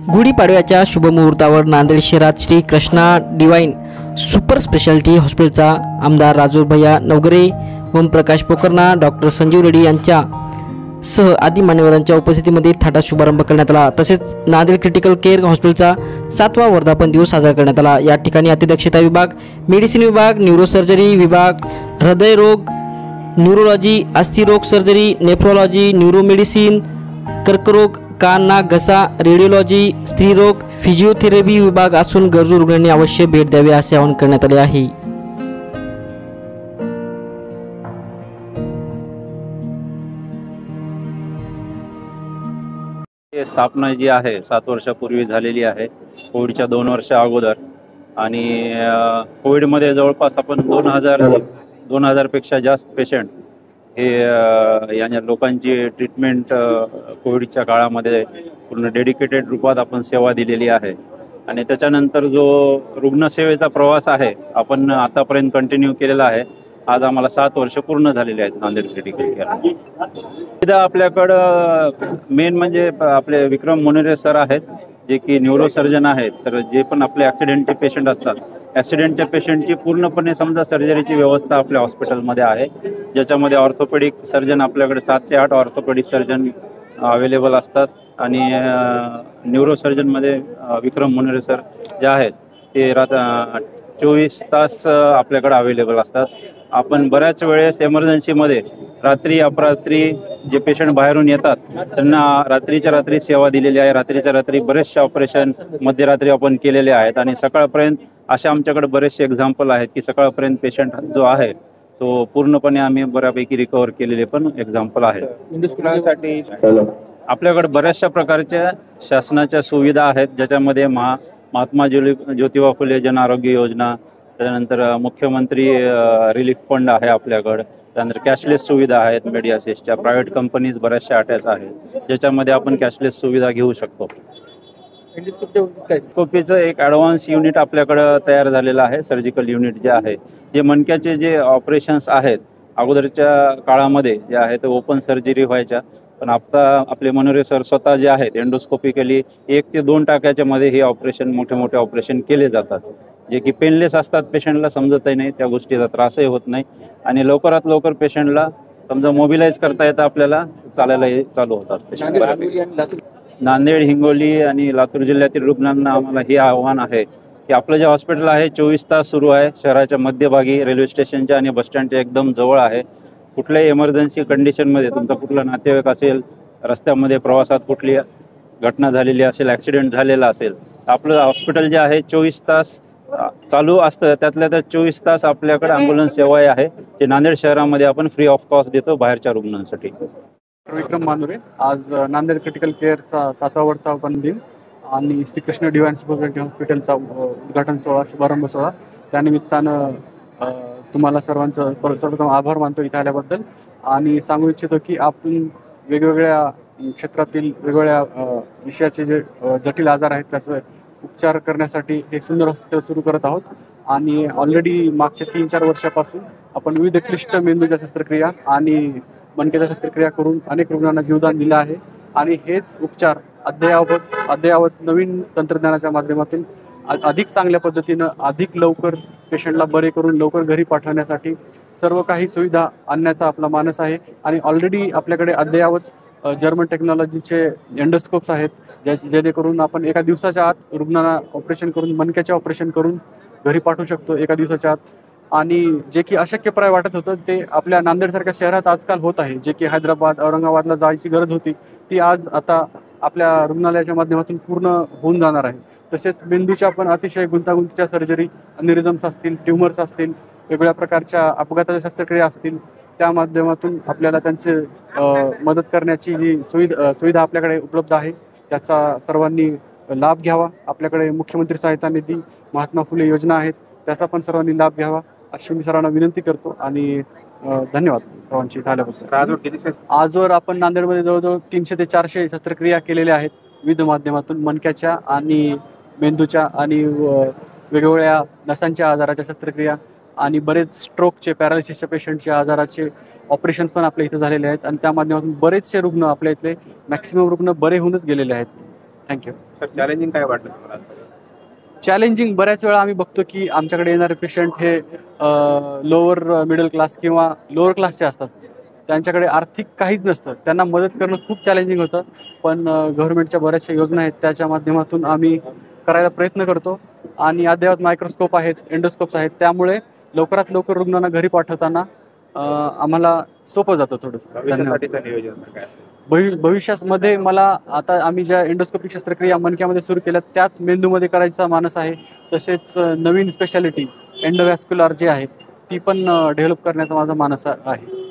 गुढीपाडव्याच्या शुभमुहूर्तावर नांदेड शहरात Shri Krishna divine super speciality हॉस्पिटलचा आमदार राजू भैया नवगरे, ओमप्रकाश पोकर्णा, डॉक्टर संजीव रेड्डी यांच्या सह आदी मान्यवरांच्या उपस्थितीमध्ये थाटात शुभारंभ करण्यात आला। तसेच नांदेड क्रिटिकल केअर हॉस्पिटलचा 7वा वर्धापन दिवस साजरा करण्यात आला। या ठिकाणी अतिदक्षता विभाग, मेडिसिन विभाग, न्यूरोसर्जरी विभाग, हृदयरोग, न्यूरोलॉजी, अस्थिरोग सर्जरी, नेफ्रोलॉजी, न्यूरोमेडिसिन, कर्करोग, कान नाक घसा, रेडिओलॉजी, स्त्रीरोग, फिजिओथेरपी विभाग असून गरजू रुग्णांनी अवश्य भेट द्यावी असे आवाहन करण्यात आले आहे। स्थापना जी आहे 7 वर्षापूर्वी झालेली आहे, कोविडच्या 2 वर्ष अगोदर। आणि कोविडमध्ये जवळपास आपण 2000 पेक्षा जास्त पेशंट हे या लोकांची ट्रीटमेंट कोविडच्या काळामध्ये पूर्ण डेडिकेटेड रूपात आपण सेवा दिलेली आहे। आणि त्याच्यानंतर जो रुग्णसेवेचा प्रवास आहे आपण आतापर्यंत कंटिन्यू केलेला आहे। आज आम्हाला 7 वर्ष पूर्ण झालेले आहेत नांदेड क्रिटिकल केअर। इथं आपल्याकडं मेन म्हणजे आपले विक्रम मोनेरे सर आहेत, जे की न्यूरोसर्जन आहेत। तर जे पण आपले ॲक्सिडेंटचे पेशंट असतात, ॲक्सिडेंटच्या पेशंटची पूर्णपणे समजा सर्जरीची व्यवस्था आपल्या हॉस्पिटलमध्ये आहे, ज्याच्यामध्ये ऑर्थोपेडिक सर्जन आपल्याकडे 7 ते 8 ऑर्थोपेडिक सर्जन अवेलेबल असतात। आणि न्यूरोसर्जनमध्ये विक्रम मोनेरे सर जे आहेत ते 24 तास आपल्याकडे अवेलेबल असतात। आपण बऱ्याच वेळेस एमर्जन्सीमध्ये रात्री अपरात्री जे पेशंट बाहेरून येतात त्यांना रात्रीच्या रात्री सेवा दिलेली आहे। रात्रीच्या रात्री बरेचसे ऑपरेशन मध्यरात्री आपण केलेले आहेत आणि सकाळपर्यंत असे आमच्याकडे बरेचसे एक्झाम्पल आहेत की सकाळपर्यंत पेशंट जो आहे तो पूर्णपणे आम्ही बऱ्यापैकी रिकवर केलेले पण एक्झाम्पल आहेत। आपल्याकडे बऱ्याचशा प्रकारच्या शासनाच्या सुविधा आहेत, ज्याच्यामध्ये महात्मा ज्योतिबा फुले जन आरोग्य योजना, त्यानंतर मुख्यमंत्री रिलीफ फंड आहे आपल्याकडं, त्यानंतर कॅशलेस सुविधा आहेत, मेडियासिसच्या प्रायव्हेट कंपनीज बऱ्याचशा अटॅच आहेत, ज्याच्यामध्ये आपण कॅशलेस सुविधा घेऊ शकतो। एंडोस्कोपीचं एक ॲडव्हान्स युनिट आपल्याकडं तयार झालेलं आहे, सर्जिकल युनिट जे आहे, जे मणक्याचे जे ऑपरेशन्स आहेत अगोदरच्या काळामध्ये जे आहे ते ओपन सर्जरी व्हायच्या, पण आता आपले मोनेरे सर स्वतः जे आहेत एंडोस्कोपिकली 1 ते 2 टाक्याच्या मध्ये हे ऑपरेशन मोठे ऑपरेशन केले जातात, जे की पेनलेस असतात। पेशंटला समजतही नाही, त्या गोष्टीचा त्रासही होत नाही आणि लवकरात लवकर पेशंटला समजा मोबिलाइज करता येतं, आपल्याला चालायलाही चालू होतात। नांदेड, हिंगोली आणि लातूर जिल्ह्यातील रुग्णांना आम्हाला हे आव्हान आहे की आपलं जे हॉस्पिटल आहे 24 तास सुरू आहे, शहराच्या मध्यभागी, रेल्वे स्टेशनच्या आणि बसस्टँडच्या एकदम जवळ आहे। कुठल्याही इमर्जन्सी कंडिशनमध्ये तुमचा कुठला नातेवाईक असेल, रस्त्यामध्ये प्रवासात कुठली घटना झालेली असेल, ॲक्सिडेंट झालेला असेल, आपलं हॉस्पिटल जे आहे 24 तास चालू असतं। त्यातल्या त्यात 24 तास आपल्याकडे ॲम्ब्युलन्स सेवा आहे, जे नांदेड शहरामध्ये आपण फ्री ऑफ कॉस्ट देतो बाहेरच्या रुग्णांसाठी। विक्रम मानुरे, आज नांदेड क्रिटिकल केअरचा 7वा वर्धापन दिन आणि Shri Krishna divine super speciality हॉस्पिटलचा उद्घाटन सोहळा, शुभारंभ सोहळा, त्यानिमित्तानं तुम्हाला सर्वांचं सर्वप्रथम आभार मानतो इथे आल्याबद्दल। आणि सांगू इच्छितो की आपण वेगवेगळ्या क्षेत्रातील वेगवेगळ्या विषयाचे जे जटिल आजार आहेत त्याचं उपचार करण्यासाठी हे सुंदर हॉस्पिटल सुरू करत आहोत। आणि ऑलरेडी मागच्या 3-4 वर्षापासून आपण विविध क्लिष्ट मेंदूच्या शस्त्रक्रिया आणि मणक्याच्या शस्त्रक्रिया करून अनेक रुग्णांना जीवदान दिलं आहे। आणि हेच उपचार अद्ययावत नवीन तंत्रज्ञानाच्या माध्यमातून अधिक चांगल्या पद्धतीनं अधिक लवकर पेशंटला बरे करून लवकर घरी पाठवण्यासाठी सर्व काही सुविधा आणण्याचा आपला मानस आहे। आणि ऑलरेडी आपल्याकडे अद्ययावत जर्मन टेक्नॉलॉजीचे एंडोस्कोप्स आहेत, जेणेकरून आपण एका दिवसाच्या आत रुग्णांना ऑपरेशन करून मणक्याचे ऑपरेशन करून घरी पाठवू शकतो एका दिवसाच्या आत। आणि जे की अशक्यप्राय वाटत होतं ते आपल्या नांदेडसारख्या शहरात आजकाल होत आहे, जे की हैदराबाद, औरंगाबादला जायची गरज होती ती आज आता आपल्या रुग्णालयाच्या माध्यमातून पूर्ण होऊन जाणार आहे। तसेच मेंदूच्या पण अतिशय गुंतागुंतीच्या सर्जरी, अनिरिझम्स असतील, ट्युमर्स असतील, वेगवेगळ्या प्रकारच्या अपघाताच्या शस्त्रक्रिया असतील, त्या माध्यमातून आपल्याला त्यांचे मदत करण्याची जी सुविधा आपल्याकडे उपलब्ध आहे त्याचा सर्वांनी लाभ घ्यावा। आपल्याकडे मुख्यमंत्री सहायता निधी, महात्मा फुले योजना आहेत, त्याचा पण सर्वांनी लाभ घ्यावा अशी मी सर्वांना विनंती करतो। आणि धन्यवाद सर्वांची झाल्याबद्दल। आजवर आपण नांदेडमध्ये जवळजवळ 300 ते 400 शस्त्रक्रिया केलेल्या आहेत विविध माध्यमातून, मणक्याच्या आणि मेंदूच्या आणि वेगवेगळ्या नसांच्या आजाराच्या शस्त्रक्रिया आणि बरेच स्ट्रोकचे, पॅरालिसिसच्या पेशंटचे आजाराचे ऑपरेशन्स पण आपल्या इथे झालेले आहेत। आणि त्या माध्यमातून बरेचसे रुग्ण आपल्या इथले मॅक्सिमम रुग्ण बरे होऊनच गेलेले आहेत। थँक्यू. सर चॅलेंजिंग काय वाटलं तुम्हाला? चॅलेंजिंग बऱ्याच वेळा आम्ही बघतो की आमच्याकडे येणारे पेशंट हे लोअर मिडल क्लास किंवा लोअर क्लासचे असतात. त्यांच्याकडे आर्थिक काहीच नसतं. त्यांना मदत करणं खूप चॅलेंजिंग होतं. पण गव्हर्नमेंटच्या बऱ्याचशा योजना आहेत, त्याच्या माध्यमातून आम्ही करायला प्रयत्न करतो. आणि अद्ययावत मायक्रोस्कोप आहेत, एंडोस्कोप्स आहेत, त्यामुळे लवकरात लवकर रुग्णांना घरी पाठवताना आम्हाला सोपं जातं थोडं. भविष्यासाठीचं नियोजन काय असेल? भविष्यामध्ये मला आता आम्ही ज्या एंडोस्कोपिक शस्त्रक्रिया मणक्यामध्ये सुरू केल्या त्याच मेंदूमध्ये करायचा मानस आहे. तसेच नवीन स्पेशालिटी एंडोवॅस्क्युलर जे आहे ती पण डेव्हलप करण्याचा माझा मानस आहे.